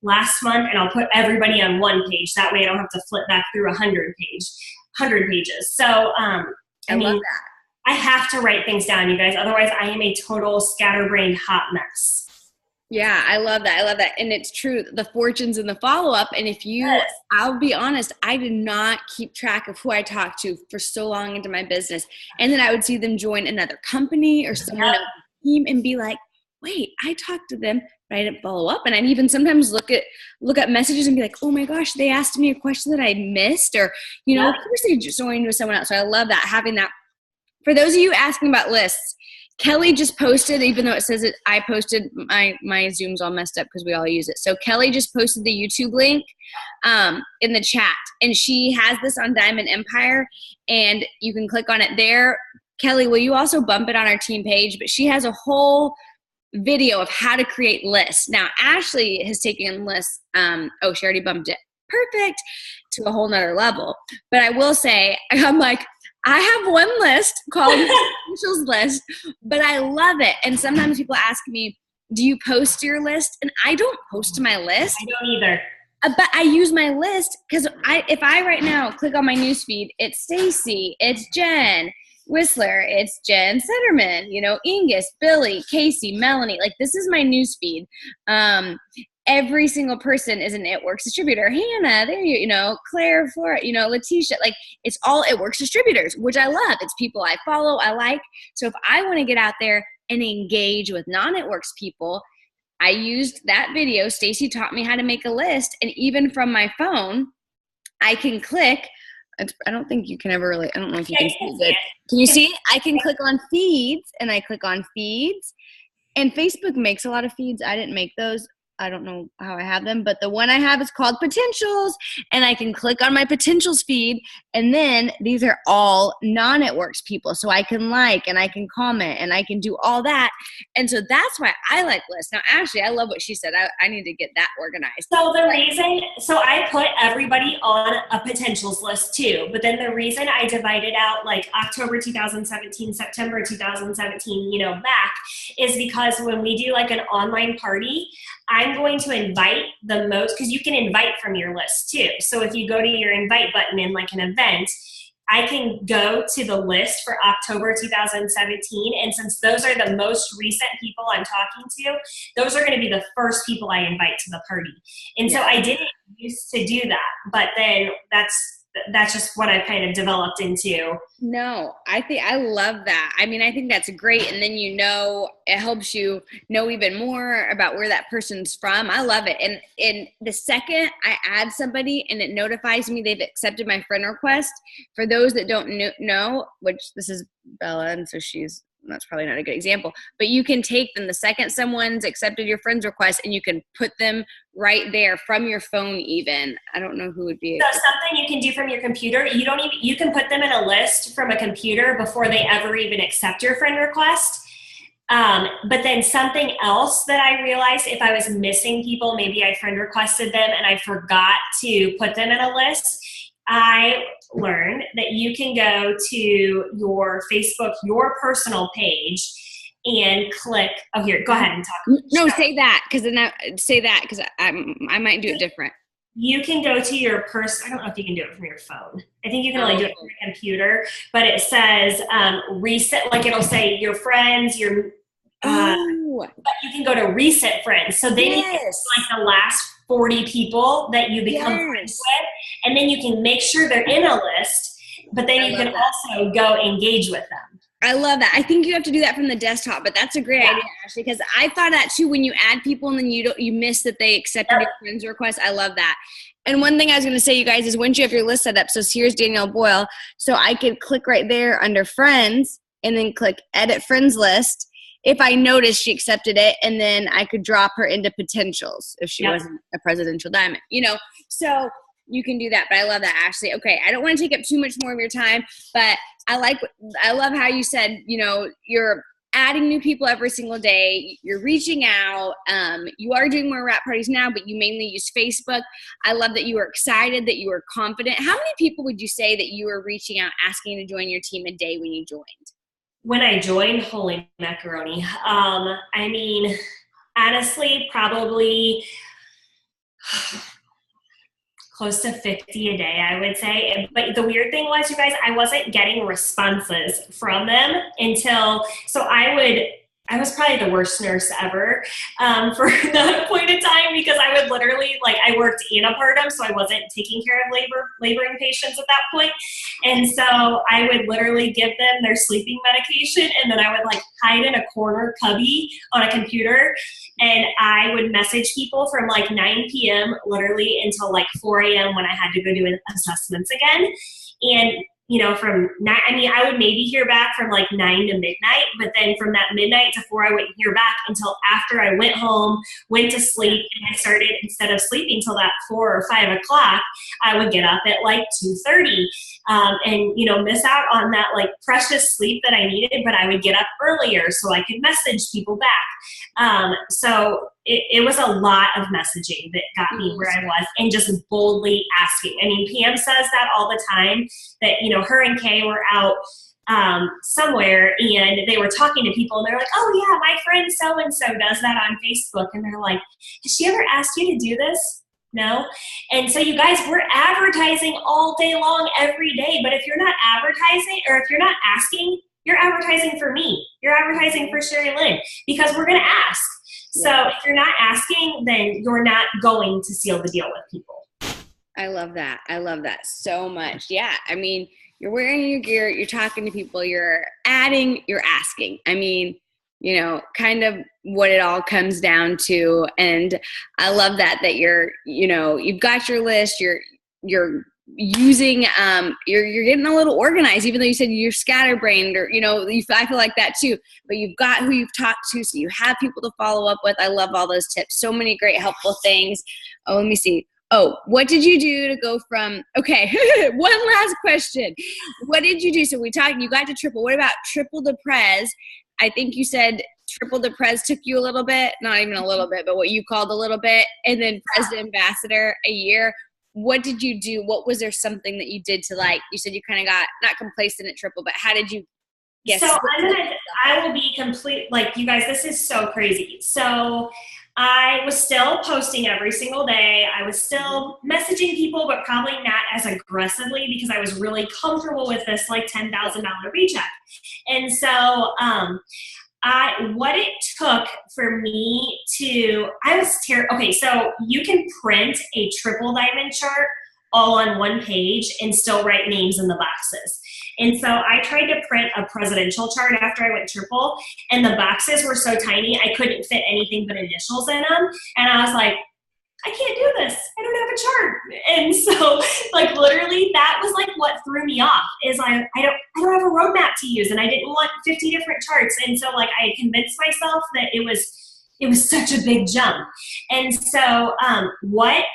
last month and I'll put everybody on one page. That way I don't have to flip back through 100 pages. So, I mean, love that. I have to write things down, you guys. Otherwise I am a total scatterbrained hot mess. Yeah, I love that. I love that. And it's true, the fortunes and the follow up. And if you, Yes. I'll be honest, I did not keep track of who I talked to for so long into my business. And then I would see them join another company or someone Yep. else's team and be like, wait, I talked to them, but I didn't follow up. And I'd even sometimes look at messages and be like, oh my gosh, they asked me a question that I missed, or, Yep. of course they just joined with someone else. So I love that, having that. For those of you asking about lists, Kelly just posted, even though it says it, I posted, my Zoom's all messed up because we all use it. So Kelly just posted the YouTube link in the chat, and she has this on Diamond Empire, and you can click on it there. Kelly, will you also bump it on our team page? But she has a whole video of how to create lists. Now, Ashley has taken lists. She already bumped it. Perfect, to a whole nother level. But I will say, I'm like, I have one list called Essentials List, but I love it. And sometimes people ask me, do you post your list? And I don't post to my list. I don't either. But I use my list because if I right now click on my newsfeed, it's Stacy, it's Jen Whistler, it's Jen Sitterman, Ingus, Billy, Casey, Melanie. Like, this is my newsfeed. Every single person is an It Works distributor. Hannah, there Claire, Flora, Letitia. Like, it's all It Works distributors, which I love. It's people I follow, I like. So if I want to get out there and engage with non-It Works people, I used that video. Stacy taught me how to make a list, and even from my phone, I can click. I don't think you can ever really. I don't know if you can see it. Can you see it? I can click on feeds, and I click on feeds, and Facebook makes a lot of feeds. I didn't make those. I don't know how I have them, but the one I have is called Potentials, and I can click on my Potentials feed, and then these are all non-It Works people, so I can like, and I can comment, and I can do all that, and so that's why I like lists. Now, Ashley, I love what she said. I need to get that organized. So I put everybody on a Potentials list too, but then the reason I divided out like October 2017, September 2017, back, is because when we do like an online party, I'm going to invite the most, because you can invite from your list too. So if you go to your invite button in like an event, I can go to the list for October 2017. And since those are the most recent people I'm talking to, those are going to be the first people I invite to the party. And so I didn't used to do that, but then that's just what I've kind of developed into. No, I love that. I mean, I think that's great. And then, it helps you know even more about where that person's from. I love it. And the second I add somebody and it notifies me they've accepted my friend request, for those that don't know, which this is Bella, and so that's probably not a good example, but you can take them the second someone's accepted your friend's request, and you can put them right there from your phone even. I don't know who would be. So something you can do from your computer, you can put them in a list from a computer before they ever even accept your friend request. But then something else that I realized, if I was missing people, maybe I friend requested them and I forgot to put them in a list, I learned that you can go to your Facebook, your personal page, and click. Oh, here, go ahead and talk. No, say that, because I might do it different. You can go to your I don't know if you can do it from your phone. I think you can only do it from your computer, but it says recent, like it'll say your friends, but you can go to recent friends. So then you can like the last 40 people that you become friends with, and then you can make sure they're in a list, but then you can also go engage with them. I love that. I think you have to do that from the desktop, but that's a great idea, Ashley, because I thought that too when you add people and then you miss that they accepted your friend's request. I love that. And one thing I was going to say, you guys, is once you have your list set up, so here's Danielle Boyle, so I could click right there under friends and then click edit friends list if I noticed she accepted it, and then I could drop her into potentials if she wasn't a presidential diamond, so you can do that. But I love that, Ashley. Okay, I don't want to take up too much more of your time, but I love how you said, you're adding new people every single day. You're reaching out. You are doing more wrap parties now, but you mainly use Facebook. I love that you were excited, that you were confident. How many people would you say that you were reaching out, asking to join your team a day when you joined? When I joined, holy macaroni. I mean, honestly, probably close to 50 a day, I would say. But the weird thing was, you guys, I wasn't getting responses from them until, so I I was probably the worst nurse ever for that point in time, because I would literally, like, I worked antepartum, so I wasn't taking care of laboring patients at that point. And so I would literally give them their sleeping medication, and then I would like hide in a corner cubby on a computer, and I would message people from like 9 p.m. literally until like 4 a.m. when I had to go do assessments again. And from 9, I would maybe hear back from like 9 to midnight, but then from that midnight to 4, I wouldn't hear back until after I went home, went to sleep, and I started, instead of sleeping till that 4 or 5 o'clock, I would get up at like 2:30, and miss out on that like precious sleep that I needed, but I would get up earlier so I could message people back. So it was a lot of messaging that got me where I was, and just boldly asking. I mean, Pam says that all the time, that, her and Kay were out somewhere, and they were talking to people, and they're like, oh yeah, my friend so-and-so does that on Facebook. And they're like, has she ever asked you to do this? No. And so you guys, we're advertising all day long, every day. But if you're not advertising, or if you're not asking, you're advertising for me. You're advertising for Sherry Lynn, because we're going to ask. So if you're not asking, then you're not going to seal the deal with people. I love that. I love that so much. Yeah. I mean, you're wearing your gear, you're talking to people, you're adding, you're asking. I mean, kind of what it all comes down to. And I love that you're, you've got your list, you're using, you're getting a little organized, even though you said you're scatterbrained, or, I feel like that too, but you've got who you've talked to, so you have people to follow up with. I love all those tips. So many great, helpful things. Oh, let me see. Oh, what did you do to go from, okay, one last question. What did you do? So you got to triple. What about triple to pres? I think you said triple to pres took you a little bit, not even a little bit, but what you called a little bit. And then pres to ambassador a year. What did you do? What was there something that you did to, like, you said you kind of got not complacent at triple, but how did you guess? So I will be complete, like, you guys, this is so crazy. So I was still posting every single day. I was still messaging people, but probably not as aggressively, because I was really comfortable with this like $10,000 paycheck. And so what it took for me to, okay, so you can print a triple diamond chart all on one page and still write names in the boxes. And so I tried to print a presidential chart after I went triple, and the boxes were so tiny I couldn't fit anything but initials in them. And I was like, I can't do this. I don't have a chart. And so, like, literally that was like what threw me off, is I don't have a roadmap to use, and I didn't want 50 different charts. And so, like, I convinced myself that it was such a big jump. And so what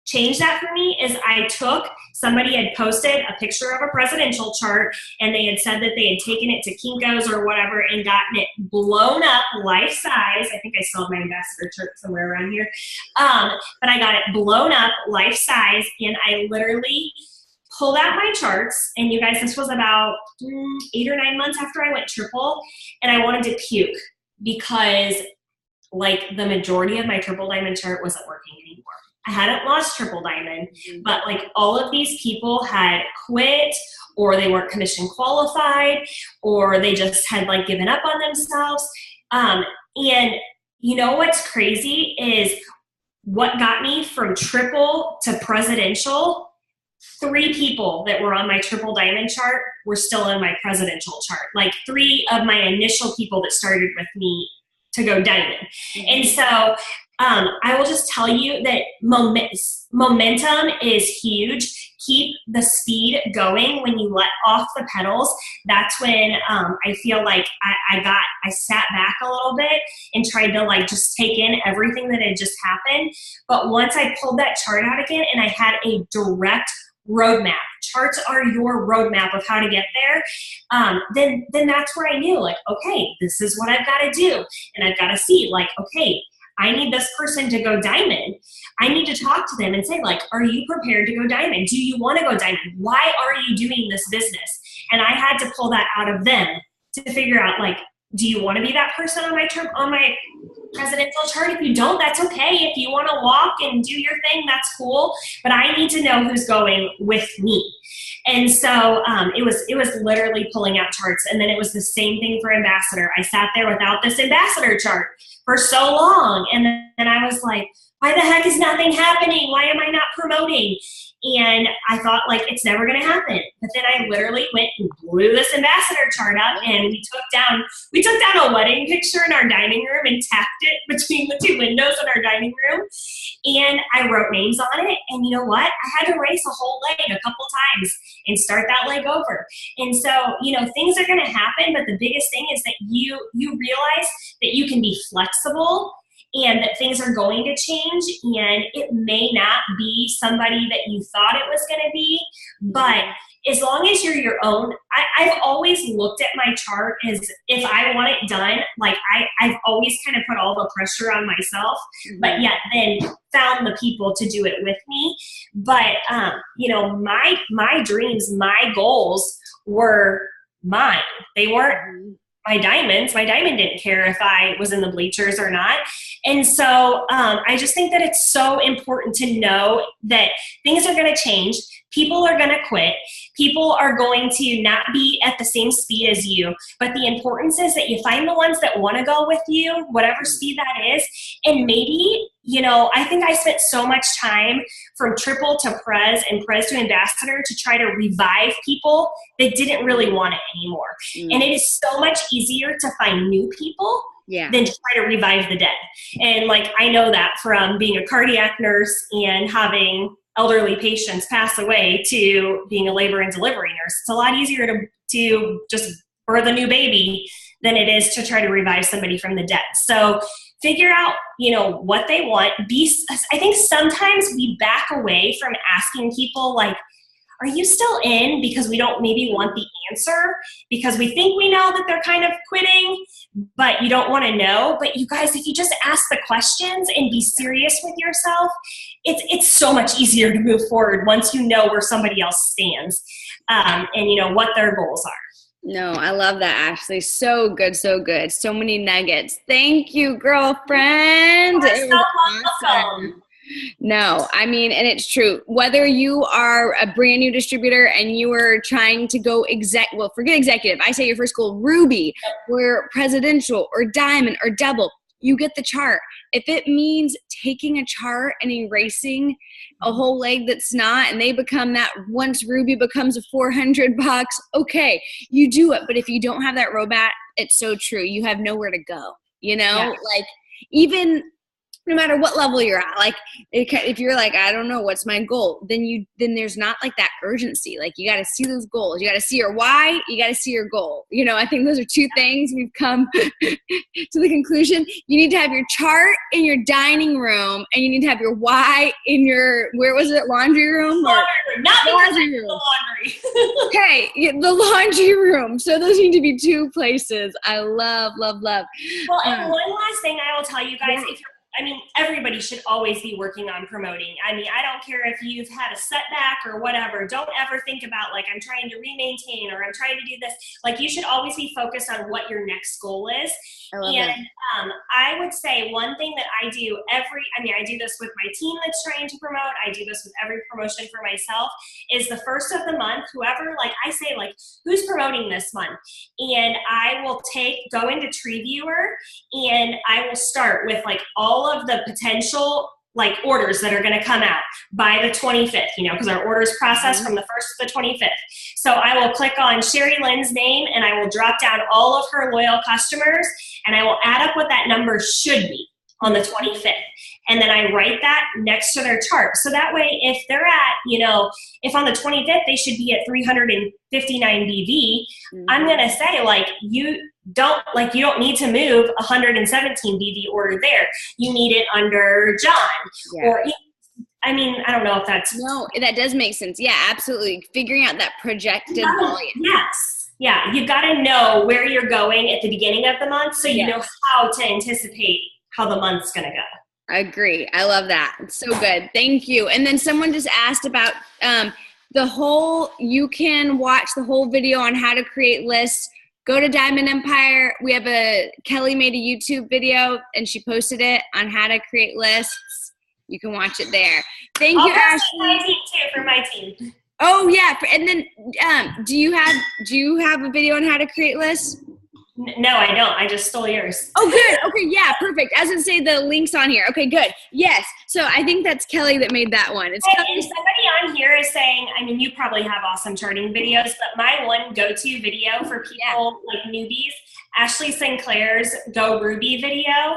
changed that for me is somebody had posted a picture of a presidential chart, and they had said that they had taken it to Kinko's or whatever and gotten it blown up life size. I think I saw my ambassador chart somewhere around here. But I got it blown up life size, and I literally pulled out my charts. And you guys, this was about 8 or 9 months after I went triple, and I wanted to puke, because like the majority of my triple diamond chart wasn't working anymore. I hadn't lost triple diamond, but like all of these people had quit, or they weren't commission qualified, or they just had like given up on themselves. And what's crazy is what got me from triple to presidential. 3 people that were on my triple diamond chart were still in my presidential chart. Like 3 of my initial people that started with me to go diamond. And so I will just tell you that momentum is huge. Keep the speed going. When you let off the pedals, that's when I feel like I sat back a little bit and tried to like just take in everything that had just happened. But once I pulled that chart out again and I had a direct roadmap, charts are your roadmap of how to get there, then that's where I knew, like, okay, this is what I've got to do. And I've got to see, like, okay, I need this person to go diamond. I need to talk to them and say, like, are you prepared to go diamond? Do you want to go diamond? Why are you doing this business? And I had to pull that out of them to figure out, like, do you want to be that person on my presidential chart? If you don't, that's okay. If you want to walk and do your thing, that's cool. But I need to know who's going with me. And so it was literally pulling out charts. And then it was the same thing for ambassador. I sat there without this ambassador chart for so long. And then I was like, why the heck is nothing happening? Why am I not promoting? And I thought, like, it's never going to happen. But then I literally went and blew this ambassador chart up, and we took down a wedding picture in our dining room and tacked it between the two windows in our dining room. And I wrote names on it. And you know what? I had to race a whole leg a couple times and start that leg over. And so, you know, things are going to happen. But the biggest thing is that you realize that you can be flexible, and that things are going to change, and it may not be somebody that you thought it was going to be, but as long as you're your own, I've always looked at my chart as if I want it done, like I've always kind of put all the pressure on myself, but yet then found the people to do it with me. But, you know, my dreams, my goals were mine. They weren't my diamonds. My diamond didn't care if I was in the bleachers or not. And so I just think that it's so important to know that things are going to change. People are going to quit. People are going to not be at the same speed as you. But the importance is that you find the ones that want to go with you, whatever speed that is. And maybe, you know, I think I spent so much time from triple to prez and prez to ambassador to try to revive people that didn't really want it anymore. And it is so much easier to find new people than to try to revive the dead. And like, I know that from being a cardiac nurse and having elderly patients pass away to being a labor and delivery nurse. It's a lot easier to just birth a new baby than it is to try to revive somebody from the dead. So figure out, you know, what they want. I think sometimes we back away from asking people, like, are you still in? Because we don't maybe want the answer, because we think we know that they're kind of quitting, but you don't want to know. But you guys, if you just ask the questions and be serious with yourself, it's so much easier to move forward once you know where somebody else stands, and you know what their goals are. No, I love that, Ashley. So good, so good. So many nuggets. Thank you, girlfriend. You're so welcome. No, I mean, and it's true. Whether you are a brand new distributor and you are trying to go forget executive. I say your first goal, Ruby, or presidential, or diamond, or double. You get the chart. If it means taking a chart and erasing a whole leg that's not, and they become that, once Ruby becomes a $400, okay, you do it. But if you don't have that roadmap, it's so true. You have nowhere to go, you know, like even no matter what level you're at, like if you're like, I don't know, what's my goal? Then there's not like that urgency. Like you got to see those goals. You got to see your why. You got to see your goal. You know, I think those are two things we've come to the conclusion. You need to have your chart in your dining room, and you need to have your why in your, where was it? Laundry room? Not laundry room. The laundry. Okay. The laundry room. So those need to be two places. I love, love, love. Well, and one last thing I will tell you guys, everybody should always be working on promoting. I mean, I don't care if you've had a setback or whatever. Don't ever think about, like, I'm trying to re-maintain or I'm trying to do this. Like, you should always be focused on what your next goal is. And I would say one thing that I do I do this with my team that's trying to promote. I do this with every promotion for myself, is the first of the month, whoever, like, I say, like, who's promoting this month? And I will go into Tree Viewer, and I will start with, like, all of the potential, like, orders that are going to come out by the 25th, you know, because our orders process from the 1st to the 25th. So I will click on Sherry Lynn's name, and I will drop down all of her loyal customers, and I will add up what that number should be on the 25th. And then I write that next to their chart. So that way, if they're at, you know, if on the 25th they should be at 359 BV, I'm going to say, like, you don't need to move 117 BV order there. You need it under John. Or, I mean, I don't know if that's. No, that does make sense. Yeah, absolutely. Figuring out that projected volume. Yes. Yeah, you've got to know where you're going at the beginning of the month, so you know how to anticipate how the month's going to go. I agree. I love that. It's so good. Thank you. And then someone just asked about you can watch the whole video on how to create lists. go to Diamond Empire. We have Kelly made a YouTube video and she posted it on how to create lists. You can watch it there. Thank you, Ashley. My team too, for my team. Oh yeah, and then do you have a video on how to create lists? No, I don't. I just stole yours. Oh, good. Okay, yeah, perfect. As it say, the link's on here. Okay, good. Yes. So I think that's Kelly that made that one. It's Kelly. And somebody on here is saying, I mean, you probably have awesome charting videos, but my one go-to video for people like newbies, Ashley Sinclair's Go Ruby video,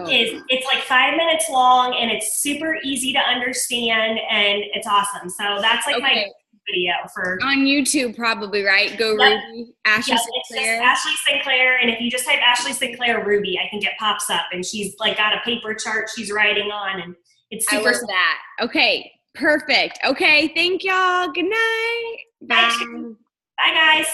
it's like 5 minutes long and it's super easy to understand and it's awesome. So that's like my video for on YouTube, probably, right? Go Ruby, Ashley Sinclair. It's just Ashley Sinclair, and if you just type Ashley Sinclair Ruby, I think it pops up, and she's like got a paper chart she's writing on, and it's super. I love that. Okay, perfect. Okay, thank y'all. Good night. Bye. Bye, guys.